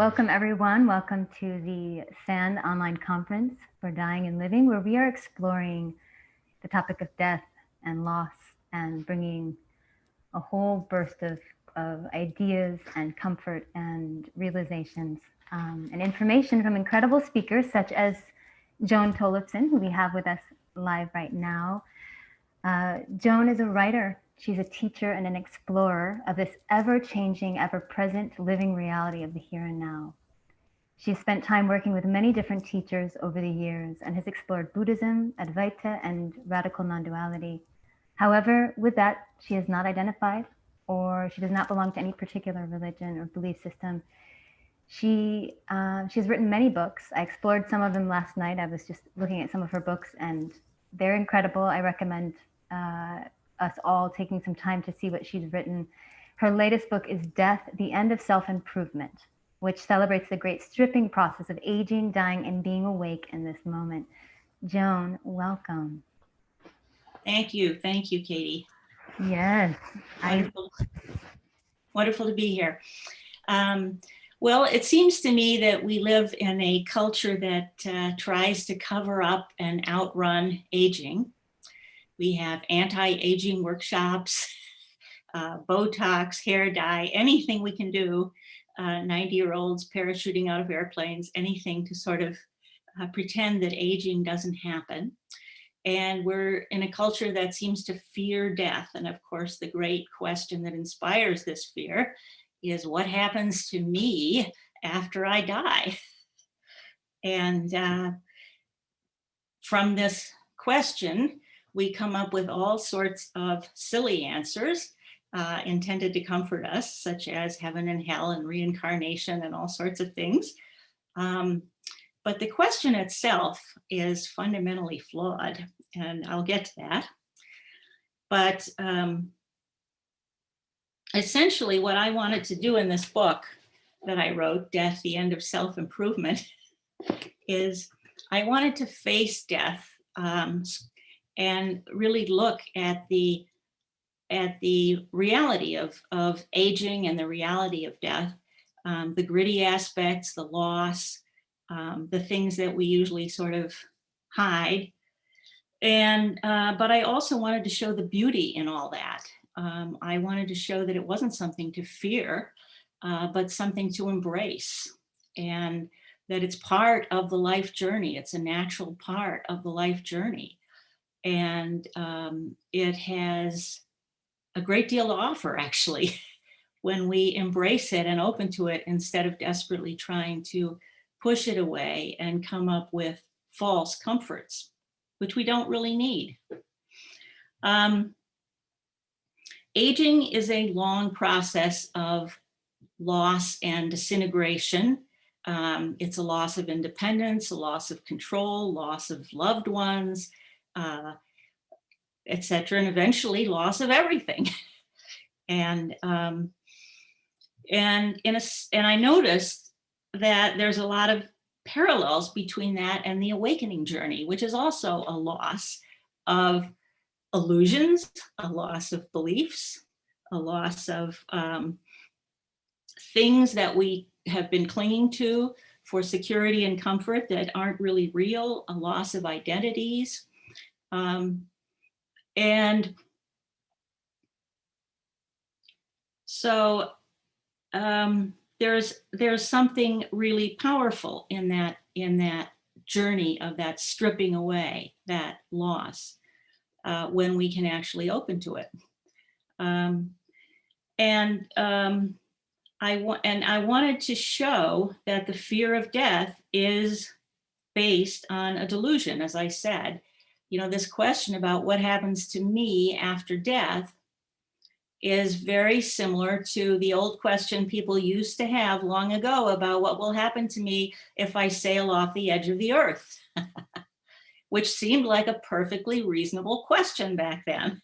Welcome everyone. Welcome to the SAND online conference for dying and living, where we are exploring the topic of death and loss and bringing a whole burst of ideas and comfort and realizations and information from incredible speakers such as Joan Tollifson, who we have with us live right now. Joan is a writer. She's a teacher and an explorer of this ever-changing, ever-present living reality of the here and now. She's spent time working with many different teachers over the years and has explored Buddhism, Advaita, and radical non-duality. However, with that, she is not identified, or she does not belong to any particular religion or belief system. She's written many books. I explored some of them last night. I was just looking at some of her books, and they're incredible. I recommend us all taking some time to see what she's written. Her latest book is Death, the End of Self-Improvement, which celebrates the great stripping process of aging, dying, and being awake in this moment. Joan, welcome. Thank you, Katie. Yes. Wonderful to be here. Well, it seems to me that we live in a culture that tries to cover up and outrun aging. We have anti-aging workshops, Botox, hair dye, anything we can do, 90-year-olds parachuting out of airplanes, anything to sort of pretend that aging doesn't happen. And we're in a culture that seems to fear death. And of course, the great question that inspires this fear is what happens to me after I die? And from this question, we come up with all sorts of silly answers intended to comfort us, such as heaven and hell and reincarnation and all sorts of things. But the question itself is fundamentally flawed, and I'll get to that. But essentially what I wanted to do in this book that I wrote, Death, the End of Self-Improvement, is I wanted to face death and really look at the reality of aging and the reality of death, the gritty aspects, the loss, the things that we usually sort of hide. And but I also wanted to show the beauty in all that. I wanted to show that it wasn't something to fear, but something to embrace, and that it's part of the life journey. It's a natural part of the life journey. And it has a great deal to offer, actually, when we embrace it and open to it instead of desperately trying to push it away and come up with false comforts, which we don't really need. Aging is a long process of loss and disintegration. It's a loss of independence, a loss of control, loss of loved ones, etc., and eventually loss of everything. And I noticed that there's a lot of parallels between that and the awakening journey, which is also a loss of illusions, a loss of beliefs, a loss of things that we have been clinging to for security and comfort that aren't really real, a loss of identities. And so there's something really powerful in that journey of that stripping away, that loss, when we can actually open to it. I wanted to show that the fear of death is based on a delusion, as I said. You know, this question about what happens to me after death is very similar to the old question people used to have long ago about what will happen to me if I sail off the edge of the earth, which seemed like a perfectly reasonable question back then.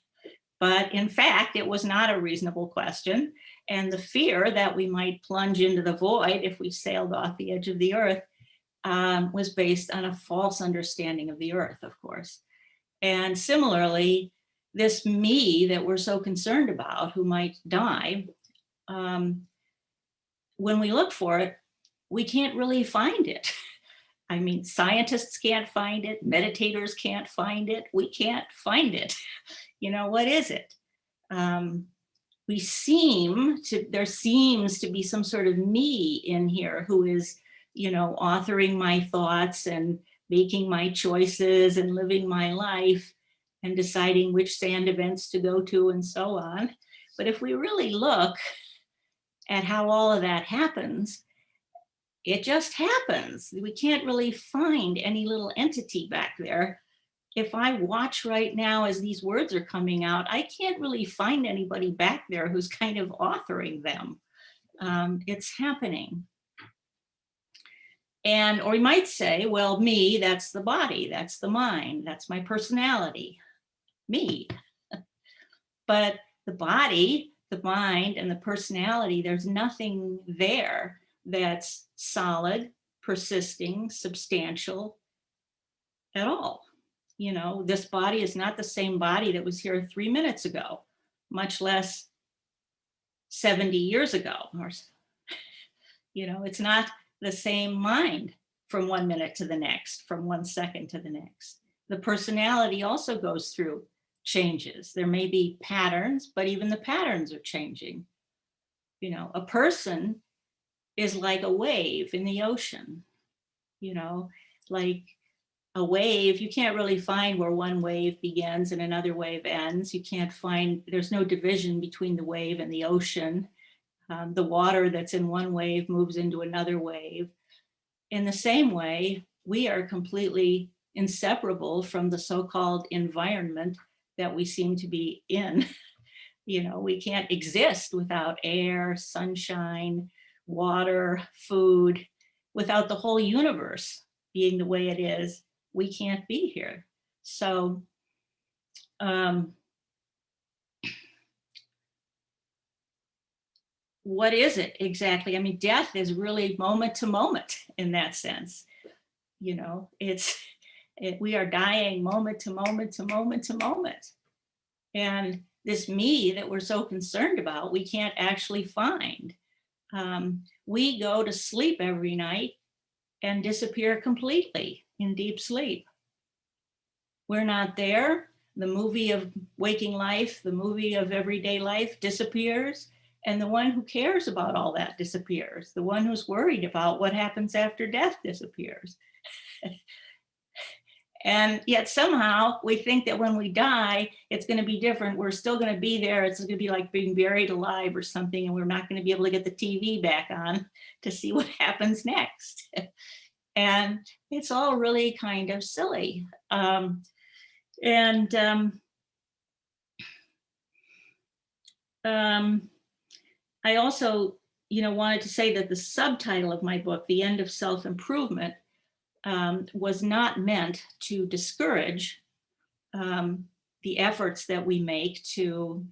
But in fact, it was not a reasonable question. And the fear that we might plunge into the void if we sailed off the edge of the earth was based on a false understanding of the earth, of course. And similarly, this me that we're so concerned about, who might die, when we look for it, we can't really find it. I mean, scientists can't find it, meditators can't find it, we can't find it. What is it? There seems to be some sort of me in here who is, authoring my thoughts and making my choices and living my life and deciding which sand events to go to and so on. But if we really look at how all of that happens, it just happens. We can't really find any little entity back there. If I watch right now as these words are coming out, I can't really find anybody back there who's kind of authoring them. It's happening. Or we might say, well, me, that's the body, that's the mind, that's my personality, me. But the body, the mind, and the personality, there's nothing there that's solid, persisting, substantial at all. This body is not the same body that was here 3 minutes ago, much less 70 years ago. It's not the same mind from 1 minute to the next, from 1 second to the next. The personality also goes through changes. There may be patterns, but even the patterns are changing. A person is like a wave in the ocean, like a wave. You can't really find where one wave begins and another wave ends. You can't find, there's no division between the wave and the ocean. The water that's in one wave moves into another wave. In the same way, we are completely inseparable from the so-called environment that we seem to be in. We can't exist without air, sunshine, water, food. Without the whole universe being the way it is, we can't be here. So what is it exactly? I mean, death is really moment to moment in that sense. We are dying moment to moment to moment to moment. And this me that we're so concerned about, we can't actually find. We go to sleep every night and disappear completely in deep sleep. We're not there. The movie of waking life, the movie of everyday life disappears. And the one who cares about all that disappears. The one who's worried about what happens after death disappears. And yet somehow we think that when we die, it's going to be different. We're still going to be there. It's going to be like being buried alive or something. And we're not going to be able to get the TV back on to see what happens next. And it's all really kind of silly. I also, wanted to say that the subtitle of my book, The End of Self-Improvement, was not meant to discourage the efforts that we make to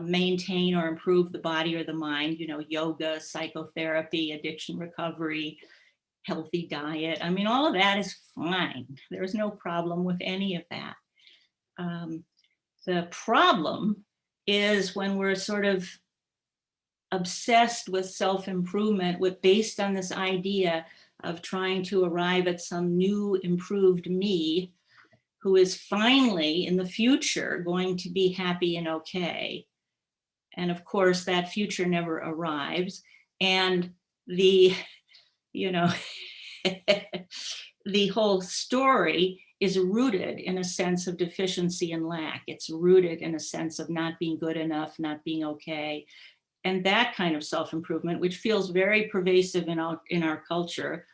maintain or improve the body or the mind, yoga, psychotherapy, addiction recovery, healthy diet. I mean, all of that is fine. There's no problem with any of that. The problem is when we're sort of obsessed with self-improvement, based on this idea of trying to arrive at some new improved me who is finally in the future going to be happy and okay. And of course, that future never arrives. And the whole story is rooted in a sense of deficiency and lack. It's rooted in a sense of not being good enough, not being okay. And that kind of self-improvement, which feels very pervasive in our culture,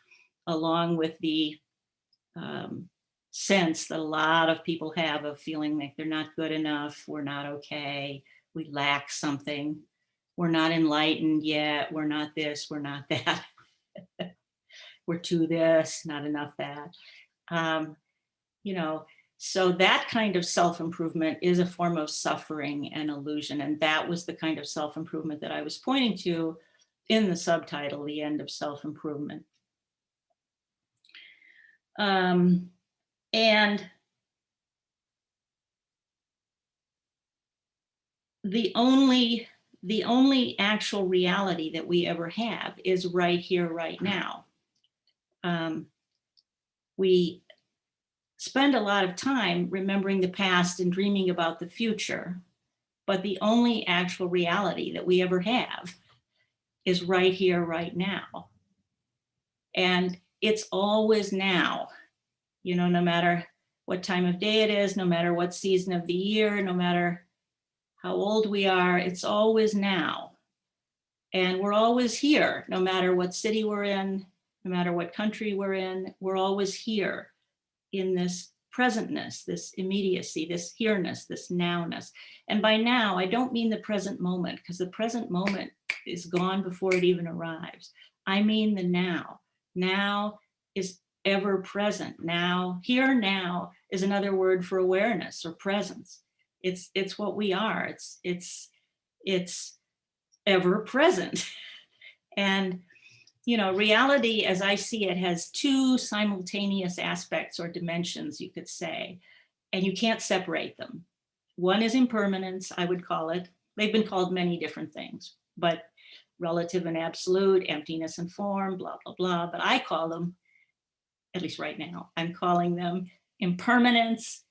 along with the sense that a lot of people have of feeling like they're not good enough, we're not okay, we lack something, we're not enlightened yet, we're not this, we're not that, we're too this, not enough that. So that kind of self-improvement is a form of suffering and illusion. And that was the kind of self-improvement that I was pointing to in the subtitle, The End of Self-Improvement. And the only the only actual reality that we ever have is right here, right now. We spend a lot of time remembering the past and dreaming about the future, but the only actual reality that we ever have is right here, right now. And it's always now, no matter what time of day it is, no matter what season of the year, no matter how old we are, it's always now. And we're always here, no matter what city we're in, no matter what country we're in, we're always here in this presentness, this immediacy, this here-ness, this now-ness. And by now, I don't mean the present moment, because the present moment is gone before it even arrives. I mean the now. Now is ever present. Now, here now is another word for awareness or presence. It's what we are. It's ever present. And reality, as I see it, has two simultaneous aspects or dimensions, you could say, and you can't separate them. One is impermanence, I would call it. They've been called many different things, but relative and absolute, emptiness and form, blah, blah, blah. But I call them, at least right now, I'm calling them impermanence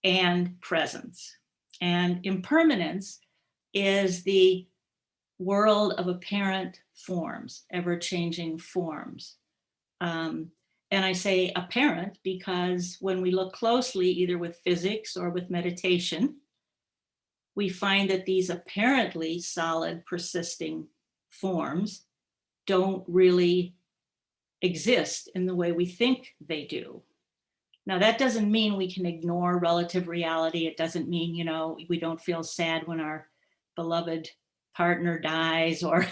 and presence. And impermanence is the world of apparent forms, ever-changing forms. And I say apparent because when we look closely, either with physics or with meditation, we find that these apparently solid, persisting forms don't really exist in the way we think they do. Now, that doesn't mean we can ignore relative reality. It doesn't mean, we don't feel sad when our beloved partner dies, or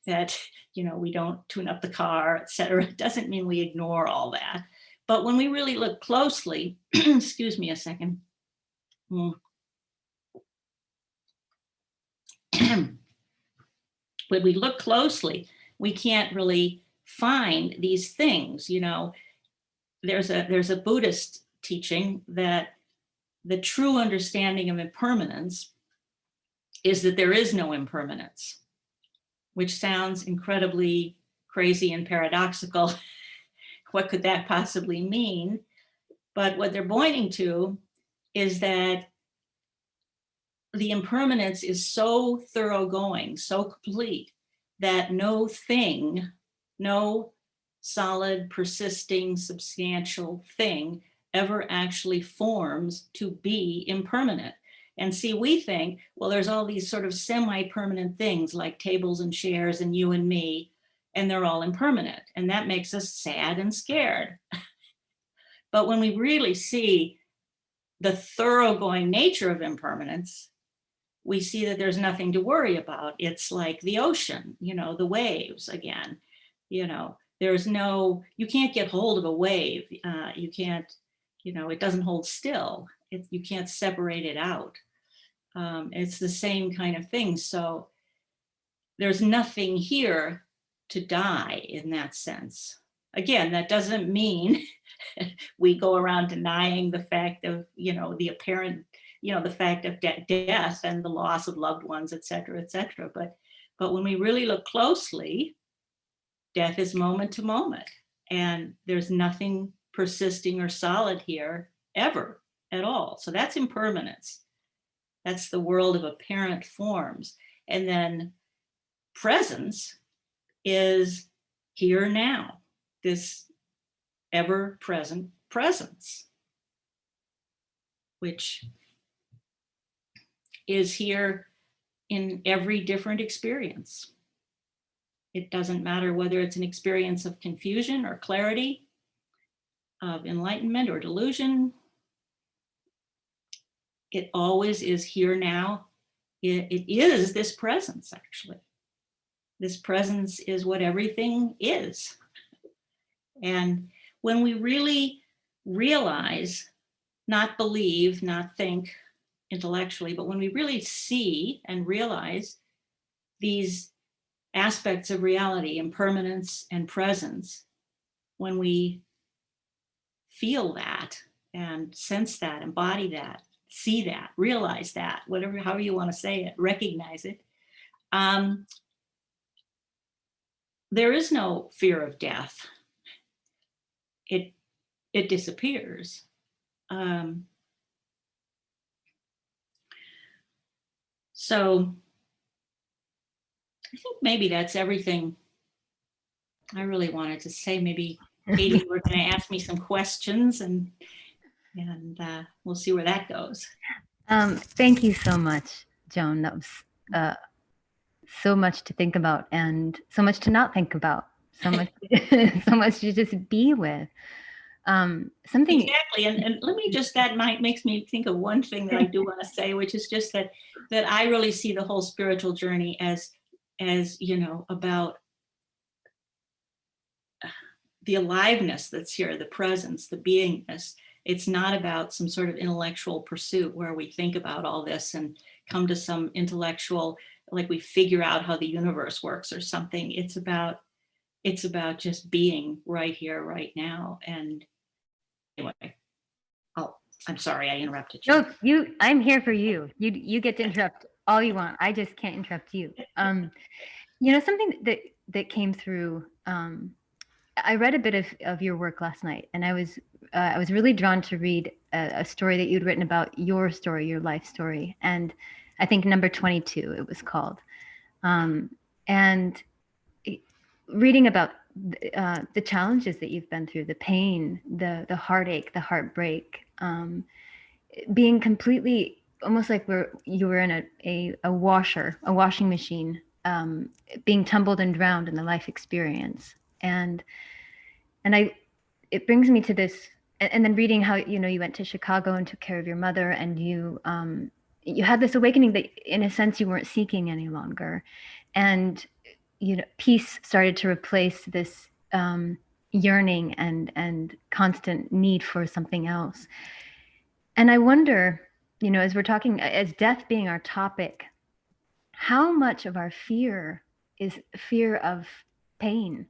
that we don't tune up the car, etc. It doesn't mean we ignore all that. But when we really look closely, excuse me a second. When we look closely, we can't really find these things. There's a Buddhist teaching that the true understanding of impermanence is that there is no impermanence, which sounds incredibly crazy and paradoxical. What could that possibly mean? But what they're pointing to is that the impermanence is so thoroughgoing, so complete, that no thing, no solid, persisting, substantial thing ever actually forms to be impermanent. And see, we think, well, there's all these sort of semi-permanent things like tables and chairs and you and me, and they're all impermanent. And that makes us sad and scared. But when we really see the thoroughgoing nature of impermanence, we see that there's nothing to worry about. It's like the ocean, the waves again. There's no, you can't get hold of a wave. You can't, it doesn't hold still. You can't separate it out. It's the same kind of thing. So there's nothing here to die in that sense. Again, that doesn't mean we go around denying the fact of, the apparent, the fact of death and the loss of loved ones, et cetera, et cetera. But when we really look closely, death is moment to moment, and there's nothing persisting or solid here ever at all. So that's impermanence. That's the world of apparent forms. And then presence is here now, this ever-present presence, which is here in every different experience. It doesn't matter whether it's an experience of confusion or clarity, of enlightenment or delusion. It always is here now. It is this presence, actually. This presence is what everything is. And when we really realize, not believe, not think intellectually, but when we really see and realize these aspects of reality, impermanence and presence, when we feel that and sense that, embody that, see that, realize that, whatever, however you want to say it, recognize it. There is no fear of death. It disappears. So I think maybe that's everything I really wanted to say. Maybe Katie, you were going to ask me some questions, and we'll see where that goes. Thank you so much, Joan. That was so much to think about, and so much to not think about. So much, so much to just be with. Something exactly, and let me just, that makes me think of one thing that I do want to say, which is just that I really see the whole spiritual journey as about the aliveness that's here, the presence, the beingness. It's not about some sort of intellectual pursuit where we think about all this and come to some intellectual, like we figure out how the universe works or something. It's about just being right here, right now. And anyway, I'm sorry I interrupted you. No, I'm here for you. You get to interrupt all you want. I just can't interrupt you. Something that came through. I read a bit of your work last night, and I was really drawn to read a story that you'd written about your story, your life story, and I think number 22 it was called, and reading about the challenges that you've been through, the pain, the heartache, the heartbreak, being completely almost like you were in a washing machine, being tumbled and drowned in the life experience. And it brings me to this, and then reading how, you went to Chicago and took care of your mother, and you had this awakening that in a sense you weren't seeking any longer. And, peace started to replace this yearning and constant need for something else. And I wonder, as we're talking, as death being our topic, how much of our fear is fear of pain?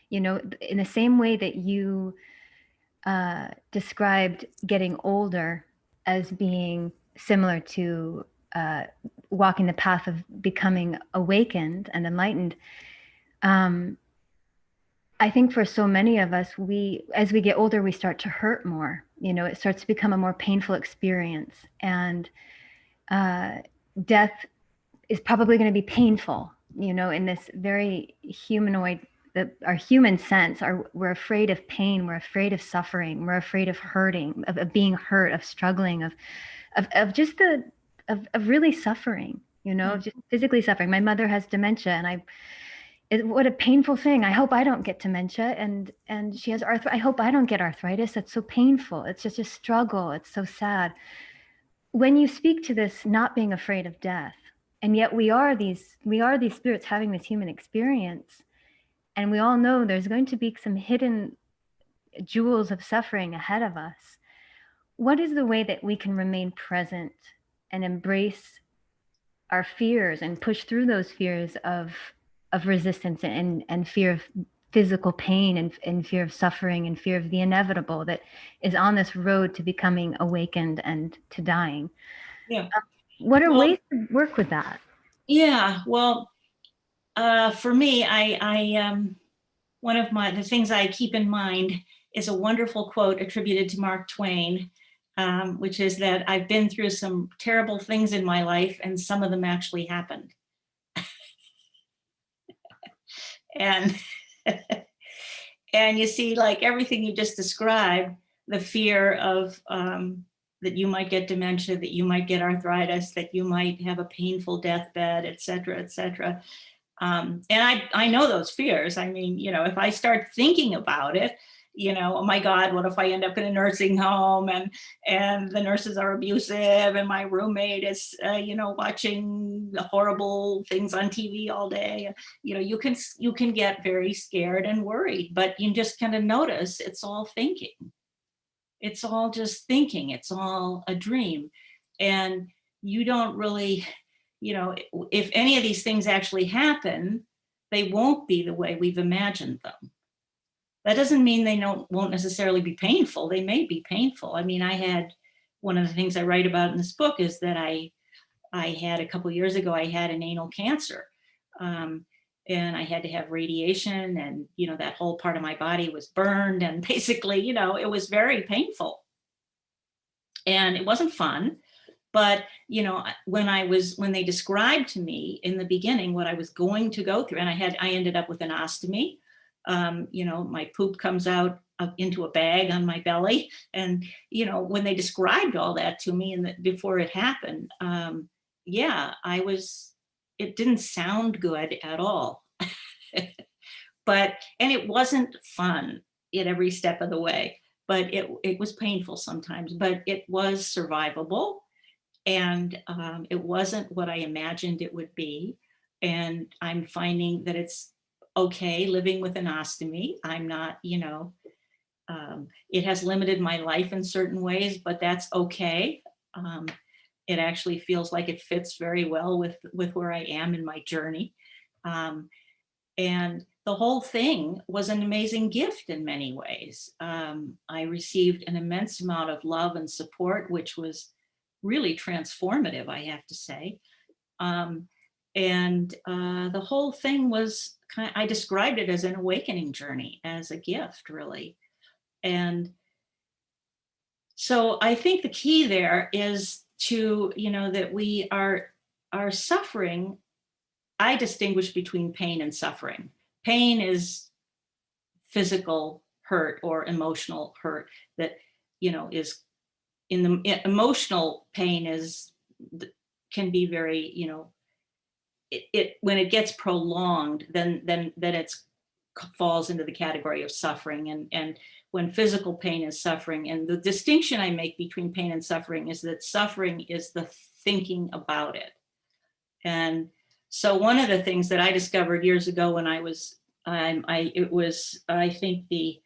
In the same way that you described getting older as being similar to walking the path of becoming awakened and enlightened. I think for so many of us, as we get older, we start to hurt more. It starts to become a more painful experience, and death is probably going to be painful. In this very humanoid, our human sense, we're afraid of pain, we're afraid of suffering, we're afraid of hurting, of being hurt, of struggling, of just of really suffering. Of just physically suffering. My mother has dementia, and what a painful thing. I hope I don't get dementia, and she has arthritis. I hope I don't get arthritis. That's so painful. It's just a struggle. It's so sad. When you speak to this not being afraid of death, and yet we are these spirits having this human experience, and we all know there's going to be some hidden jewels of suffering ahead of us. What is the way that we can remain present and embrace our fears and push through those fears of resistance and fear of physical pain and fear of suffering and fear of the inevitable that is on this road to becoming awakened and to dying? Yeah. What are ways to work with that? Yeah, well, for me, I one of the things I keep in mind is a wonderful quote attributed to Mark Twain, which is that I've been through some terrible things in my life, and some of them actually happened. And and you see, like everything you just described, the fear of that you might get dementia, that you might get arthritis, that you might have a painful deathbed, et cetera, et cetera. And I know those fears. I mean, if I start thinking about it, oh my God, what if I end up in a nursing home and the nurses are abusive and my roommate is, watching horrible things on TV all day. You can get very scared and worried, but you just kind of notice it's all thinking. It's all just thinking. It's all a dream. And you don't really, if any of these things actually happen, they won't be the way we've imagined them. That doesn't mean they won't necessarily be painful. They may be painful. I mean, I had one of the things I write about in this book is that I had a couple years ago, I had an anal cancer. And I had to have radiation, and, that whole part of my body was burned. And basically, it was very painful and it wasn't fun. But, when they described to me in the beginning what I was going to go through, and I ended up with an ostomy. My poop comes out into a bag on my belly. And, when they described all that to me and before it happened, yeah, it didn't sound good at all. And it wasn't fun at every step of the way, but it was painful sometimes, but it was survivable. And it wasn't what I imagined it would be. And I'm finding that it's okay living with an ostomy. I'm not, it has limited my life in certain ways, but that's okay. It actually feels like it fits very well with where I am in my journey. And the whole thing was an amazing gift in many ways. I received an immense amount of love and support, which was really transformative, I have to say. And the whole thing was I described it as an awakening journey, as a gift, really. And so I think the key there is to, that we are suffering. I distinguish between pain and suffering. Pain is physical hurt or emotional hurt that, is in the emotional pain can be very, it when it gets prolonged, then it falls into the category of suffering. And when physical pain is suffering, and the distinction I make between pain and suffering is that suffering is the thinking about it. And so one of the things that I discovered years ago when it was, I think, the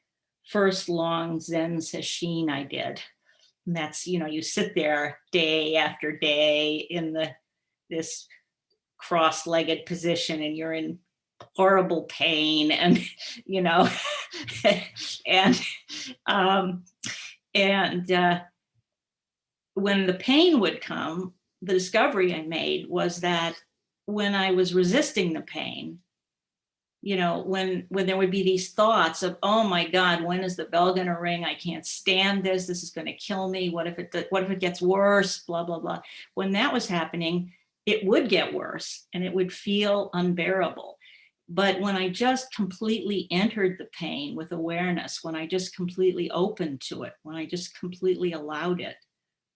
first long Zen sesshin I did. And that's, you sit there day after day in this cross-legged position, and you're in horrible pain, and, and when the pain would come, the discovery I made was that when I was resisting the pain, when there would be these thoughts of, oh my God, when is the bell going to ring? I can't stand this. This is going to kill me. What if it gets worse? Blah, blah, blah. When that was happening, it would get worse and it would feel unbearable. But when I just completely entered the pain with awareness, when I just completely opened to it, when I just completely allowed it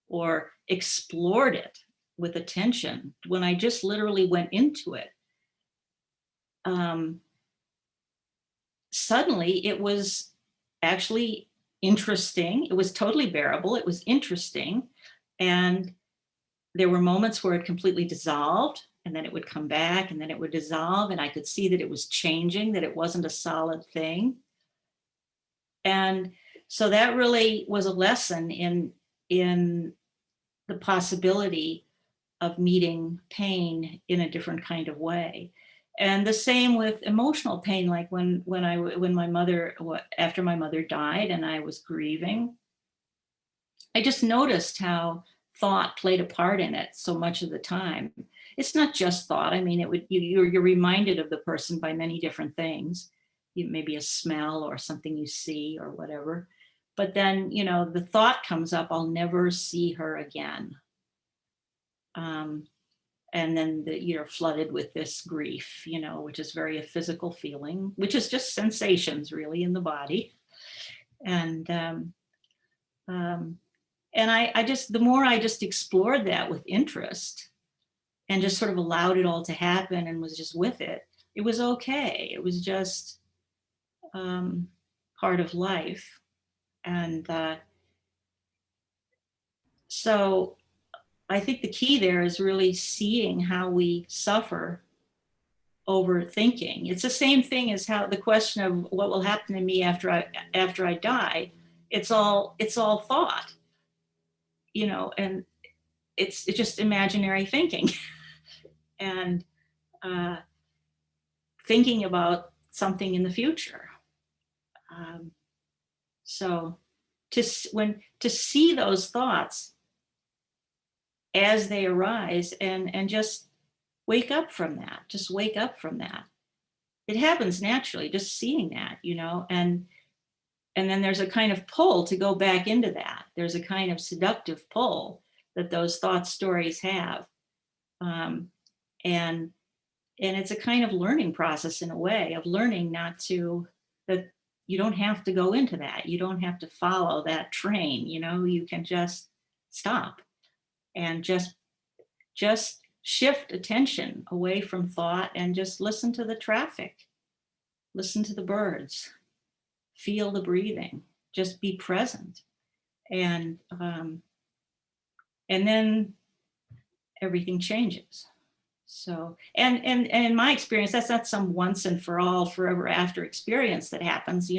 or explored it with attention, when I just literally went into it, suddenly it was actually interesting. It was totally bearable. It was interesting. And there were moments where it completely dissolved, and then it would come back, and then it would dissolve. And I could see that it was changing, that it wasn't a solid thing. And so that really was a lesson in the possibility of meeting pain in a different kind of way. And the same with emotional pain, like when my mother, after my mother died and I was grieving, I just noticed how thought played a part in it so much of the time. It's not just thought. I mean, you're reminded of the person by many different things. Maybe a smell or something you see or whatever. But then, the thought comes up, I'll never see her again. And then you're flooded with this grief, which is very a physical feeling, which is just sensations really in the body. And I just, the more I just explored that with interest and just sort of allowed it all to happen and was just with it, it was okay. It was just part of life. And so I think the key there is really seeing how we suffer overthinking. It's the same thing as how the question of what will happen to me after I die. It's all thought, and it's just imaginary thinking and thinking about something in the future. So to see those thoughts as they arise, and just wake up from that. Just wake up from that. It happens naturally, just seeing that, and then there's a kind of pull to go back into that. There's a kind of seductive pull that those thought stories have. Um, and and it's a kind of learning process, in a way of learning not to, that you don't have to go into that. You don't have to follow that train, you can just stop and just shift attention away from thought and just listen to the traffic, listen to the birds, feel the breathing, just be present. And then everything changes. So, and in my experience, that's not some once and for all, forever after experience that happens.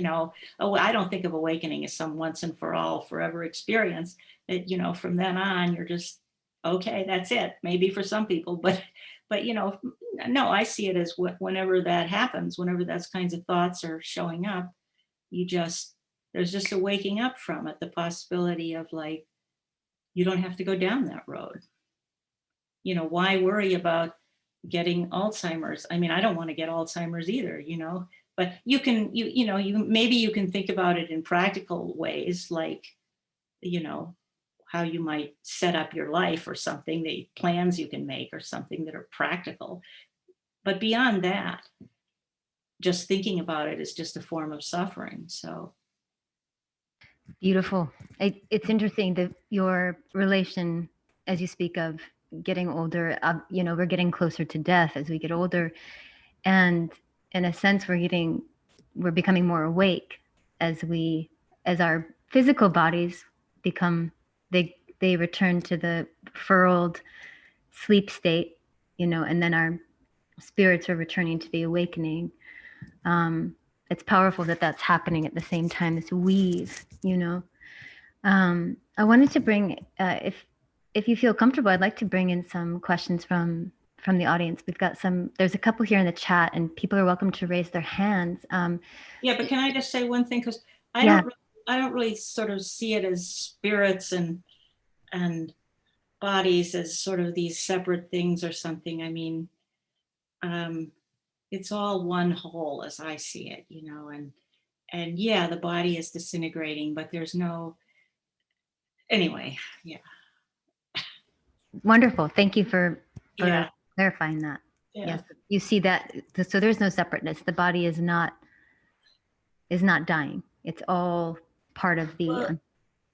Oh, I don't think of awakening as some once and for all, forever experience. That from then on, you're just okay. That's it. Maybe for some people, but no, I see it as whenever that happens, whenever those kinds of thoughts are showing up, there's just a waking up from it. The possibility of, like, you don't have to go down that road. Why worry about getting Alzheimer's? I mean, I don't want to get Alzheimer's either, but you maybe you can think about it in practical ways, like, how you might set up your life or something, the plans you can make or something that are practical. But beyond that, just thinking about it is just a form of suffering. So Beautiful. It's interesting that your relation, as you speak of getting older, we're getting closer to death as we get older, and in a sense, we're becoming more awake as our physical bodies become, they return to the furled sleep state, and then our spirits are returning to the awakening. It's powerful that that's happening at the same time, this weave. I wanted to bring, if you feel comfortable, I'd like to bring in some questions from the audience. There's a couple here in the chat, and people are welcome to raise their hands. Yeah, but can I just say one thing? Because I don't really sort of see it as spirits and bodies as sort of these separate things or something. I mean, it's all one whole as I see it, and yeah, the body is disintegrating, but there's no, anyway, yeah. Wonderful. Thank you for Yeah. clarifying that. Yeah. Yes, you see that. So there's no separateness. The body is not dying. It's all part of the. Well,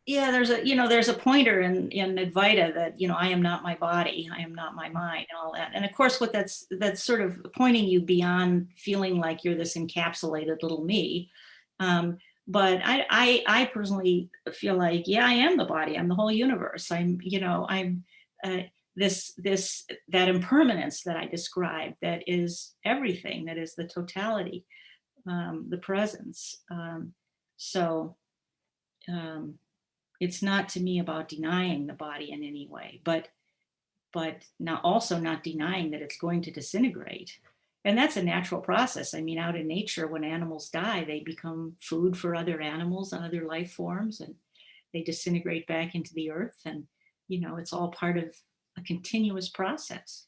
yeah, there's a pointer in Advaita that, I am not my body, I am not my mind, and all that. And of course, what that's sort of pointing you beyond feeling like you're this encapsulated little me. But I personally feel like, yeah, I am the body. I'm the whole universe. I'm that impermanence that I described, that is everything, that is the totality, the presence. So it's not, to me, about denying the body in any way, but also not denying that it's going to disintegrate. And that's a natural process. I mean, out in nature, when animals die, they become food for other animals and other life forms, and they disintegrate back into the earth. And, it's all part of a continuous process.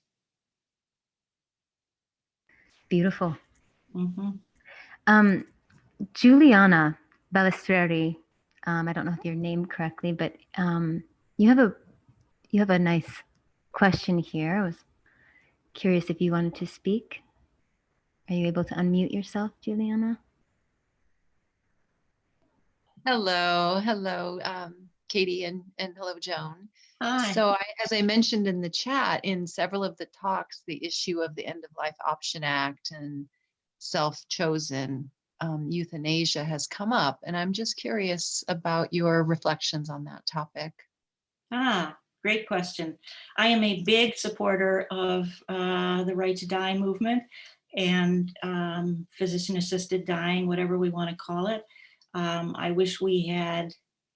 Beautiful. Mm-hmm. Juliana Balistreri, I don't know if your name correctly, but you have a nice question here. I was curious if you wanted to speak. Are you able to unmute yourself, Juliana? Hello, Katie, and hello, Joan. Hi. So as I mentioned in the chat, in several of the talks, the issue of the End of Life Option Act and self-chosen euthanasia has come up, and I'm just curious about your reflections on that topic. Great question. I am a big supporter of the right to die movement and physician-assisted dying, whatever we want to call it.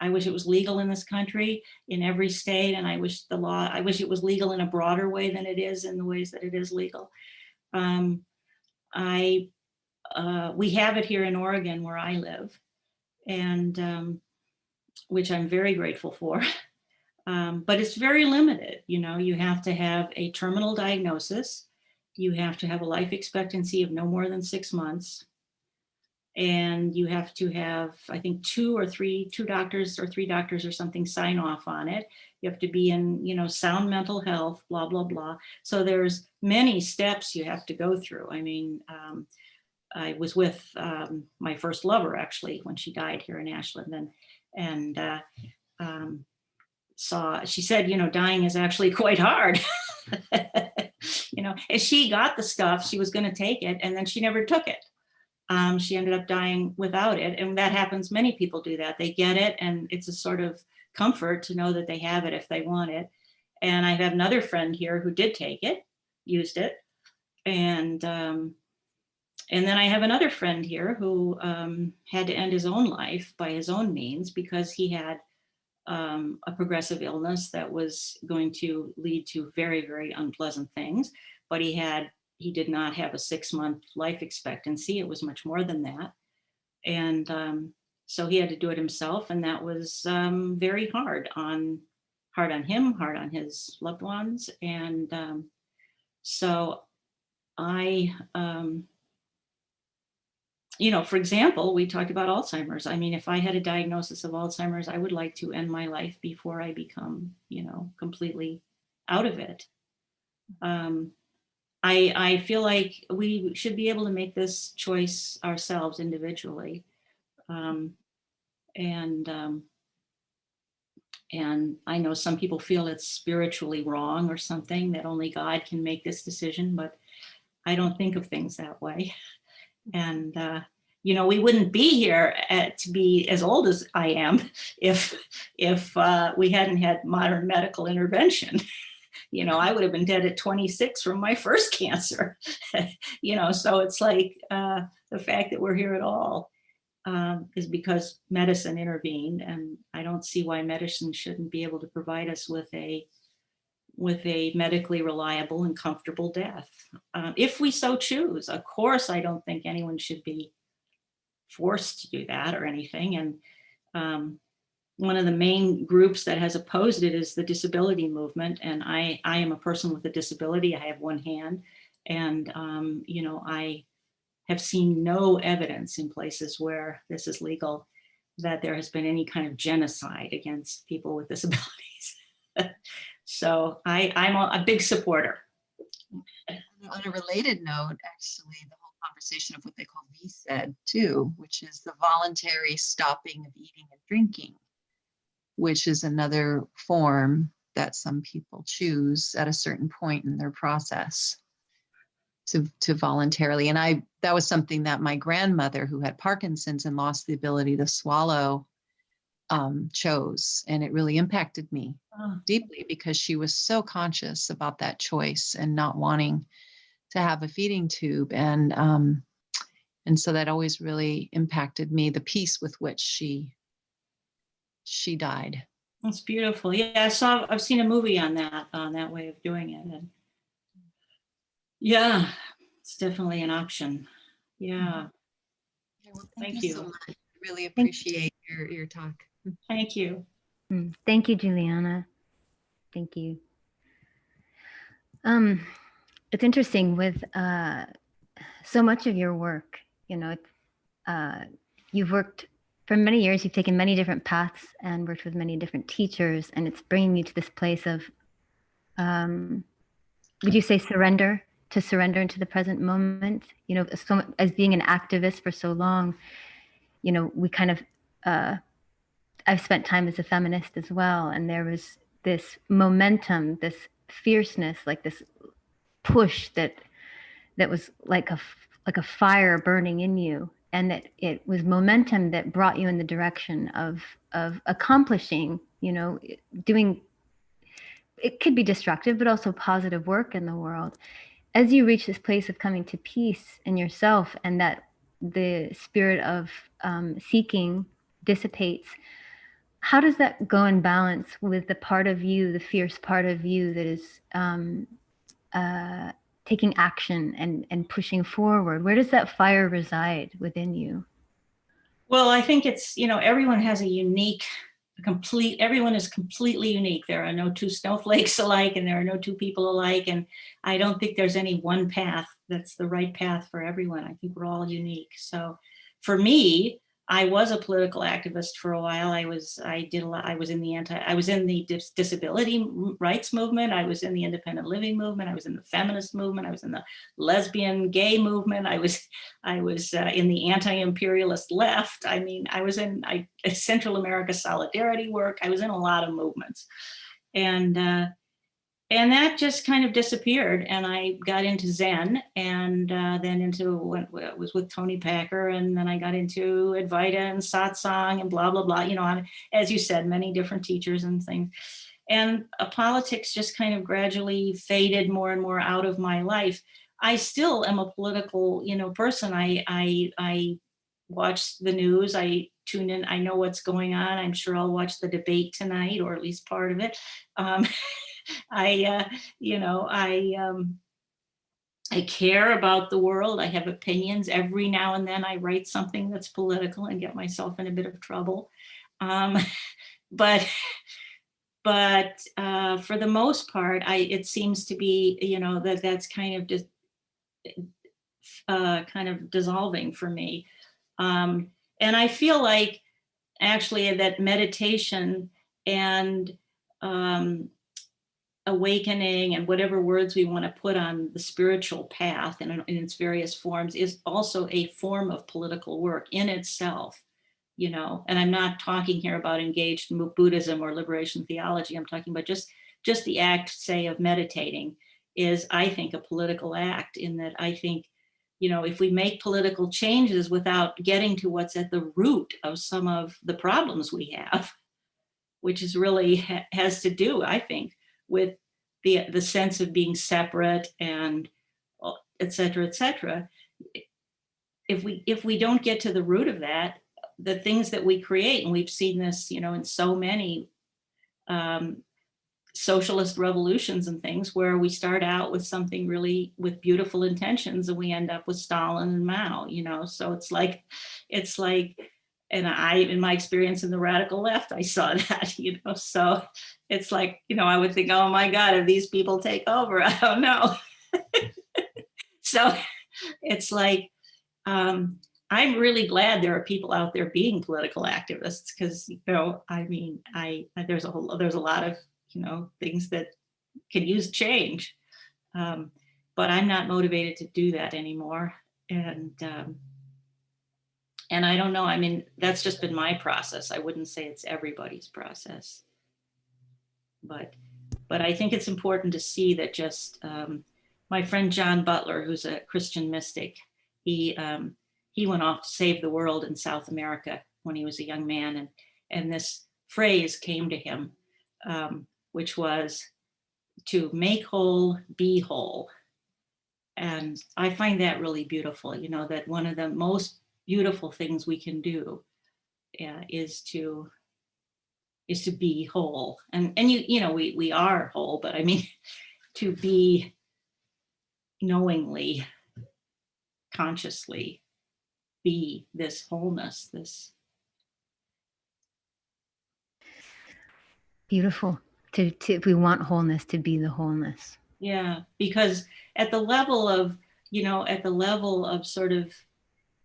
I wish it was legal in this country, in every state, and I wish it was legal in a broader way than it is in the ways that it is legal. We have it here in Oregon, where I live, and which I'm very grateful for. But it's very limited. You have to have a terminal diagnosis. You have to have a life expectancy of no more than 6 months. And you have to have, I think, two doctors or three doctors or something sign off on it. You have to be in, sound mental health, blah, blah, blah. So there's many steps you have to go through. I mean, I was with my first lover, actually, when she died here in Ashland. And she said, dying is actually quite hard. As she got the stuff, she was going to take it, and then she never took it. She ended up dying without it. And that happens. Many people do that. They get it, and it's a sort of comfort to know that they have it if they want it. And I have another friend here who did take it, used it. And then I have another friend here who had to end his own life by his own means because he had a progressive illness that was going to lead to very, very unpleasant things. But he did not have a 6-month life expectancy. It was much more than that. And so he had to do it himself. And that was very hard on him, hard on his loved ones. And so I, for example, we talked about Alzheimer's. I mean, if I had a diagnosis of Alzheimer's, I would like to end my life before I become, completely out of it. I feel like we should be able to make this choice ourselves individually. And I know some people feel it's spiritually wrong or something, that only God can make this decision, but I don't think of things that way. And, we wouldn't be here to be as old as I am if we hadn't had modern medical intervention. I would have been dead at 26 from my first cancer. So it's like the fact that we're here at all is because medicine intervened, and I don't see why medicine shouldn't be able to provide us with a medically reliable and comfortable death, if we so choose. Of course, I don't think anyone should be forced to do that or anything. And one of the main groups that has opposed it is the disability movement. And I am a person with a disability. I have one hand. And, I have seen no evidence in places where this is legal that there has been any kind of genocide against people with disabilities. So I'm a big supporter. On a related note, actually, the whole conversation of what they call VSED too, which is the voluntary stopping of eating and drinking, which is another form that some people choose at a certain point in their process to voluntarily. And that was something that my grandmother, who had Parkinson's and lost the ability to swallow, chose. And it really impacted me deeply because she was so conscious about that choice and not wanting to have a feeding tube. And so that always really impacted me, the peace with which she died. That's beautiful. Yeah, I've seen a movie on that way of doing it. And yeah, it's definitely an option. Yeah. Well, thank you so much. Really appreciate your talk. Thank you. Thank you, Juliana. Thank you. It's interesting with so much of your work, you've worked for many years, you've taken many different paths and worked with many different teachers, and it's bringing you to this place of, would you say surrender into the present moment? So, as being an activist for so long, we kind of, I've spent time as a feminist as well, and there was this momentum, this fierceness, like this push that was like a fire burning in you, and that it was momentum that brought you in the direction of accomplishing, doing, it could be destructive but also positive work in the world. As you reach this place of coming to peace in yourself, and that the spirit of seeking dissipates, how does that go in balance with the part of you, the fierce part of you that is taking action and pushing forward? Where does that fire reside within you? Well, I think it's, everyone has a unique everyone is completely unique. There are no two snowflakes alike, and there are no two people alike. And I don't think there's any one path that's the right path for everyone. I think we're all unique. So for me, I was a political activist for a while. I was in the disability rights movement. I was in the independent living movement. I was in the feminist movement. I was in the lesbian gay movement. I was in the anti-imperialist left. I mean, I was in Central America solidarity work. I was in a lot of movements, and that just kind of disappeared. And I got into Zen, and then was with Tony Packer. And then I got into Advaita and satsang and blah, blah, blah, as you said, many different teachers and things. And politics just kind of gradually faded more and more out of my life. I still am a political, person. I watch the news. I tune in. I know what's going on. I'm sure I'll watch the debate tonight, or at least part of it. I care about the world. I have opinions. Every now and then I write something that's political and get myself in a bit of trouble. But for the most part, it seems to be, that's kind of just kind of dissolving for me. And I feel like actually that meditation and awakening and whatever words we want to put on the spiritual path and in its various forms is also a form of political work in itself, and I'm not talking here about engaged Buddhism or liberation theology. I'm talking about just the act, say, of meditating is, I think, a political act, in that I think, if we make political changes without getting to what's at the root of some of the problems we have, which is really has to do, I think, with the sense of being separate and et cetera, et cetera. If we don't get to the root of that, the things that we create, and we've seen this, in so many socialist revolutions and things, where we start out with something really with beautiful intentions and we end up with Stalin and Mao, so it's like, and in my experience in the radical left, I saw that, so it's like, I would think, oh my God, if these people take over, I don't know. So it's like, I'm really glad there are people out there being political activists, because, there's a lot of, things that can use change. But I'm not motivated to do that anymore. And I don't know, that's just been my process. I wouldn't say it's everybody's process. But I think it's important to see that just my friend John Butler, who's a Christian mystic, he went off to save the world in South America when he was a young man. And this phrase came to him, which was to make whole, be whole. And I find that really beautiful, that one of the most beautiful things we can do is to be whole. And we are whole, but to be knowingly, consciously be this wholeness, this. Beautiful. If we want wholeness, to be the wholeness. Yeah, because at the level of sort of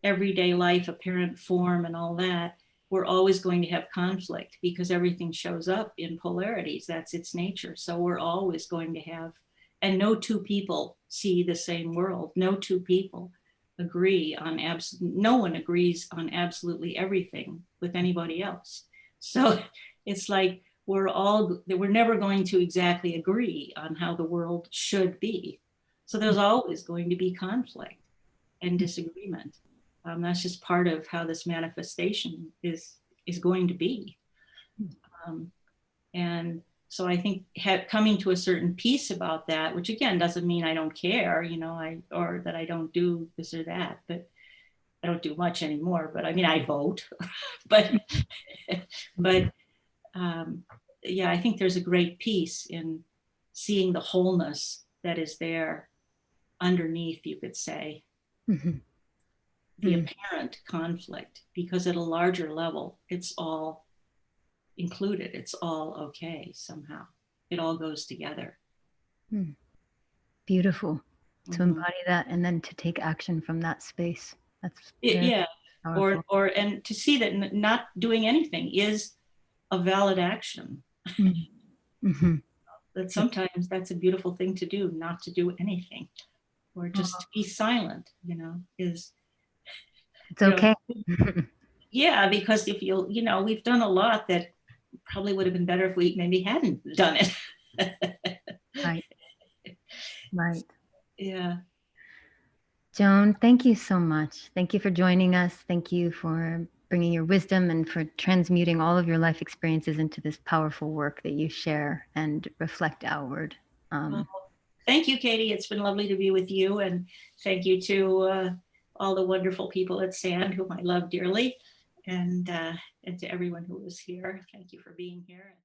everyday life, apparent form and all that, we're always going to have conflict, because everything shows up in polarities. That's its nature. So we're always going to have, and no two people see the same world. No two people agree on no one agrees on absolutely everything with anybody else. So it's like, we're never going to exactly agree on how the world should be. So there's always going to be conflict and disagreement. That's just part of how this manifestation is going to be. And so I think coming to a certain peace about that, which again doesn't mean I don't care, or that I don't do this or that, but I don't do much anymore. But I vote, but yeah, I think there's a great peace in seeing the wholeness that is there underneath, you could say, the apparent conflict, because at a larger level, it's all included. It's all okay somehow. It all goes together. Beautiful. To Mhm. embody that and then to take action from that space. That's very Yeah. powerful. And to see that not doing anything is a valid action. Mm-hmm. That sometimes that's a beautiful thing to do, not to do anything, or just to be silent, is, It's okay. yeah, because if we've done a lot that probably would have been better if we maybe hadn't done it. Right. Right. Yeah. Joan, thank you so much. Thank you for joining us. Thank you for bringing your wisdom and for transmuting all of your life experiences into this powerful work that you share and reflect outward. Well, thank you, Katie. It's been lovely to be with you. And thank you to all the wonderful people at SAND, whom I love dearly. And to everyone who was here. Thank you for being here.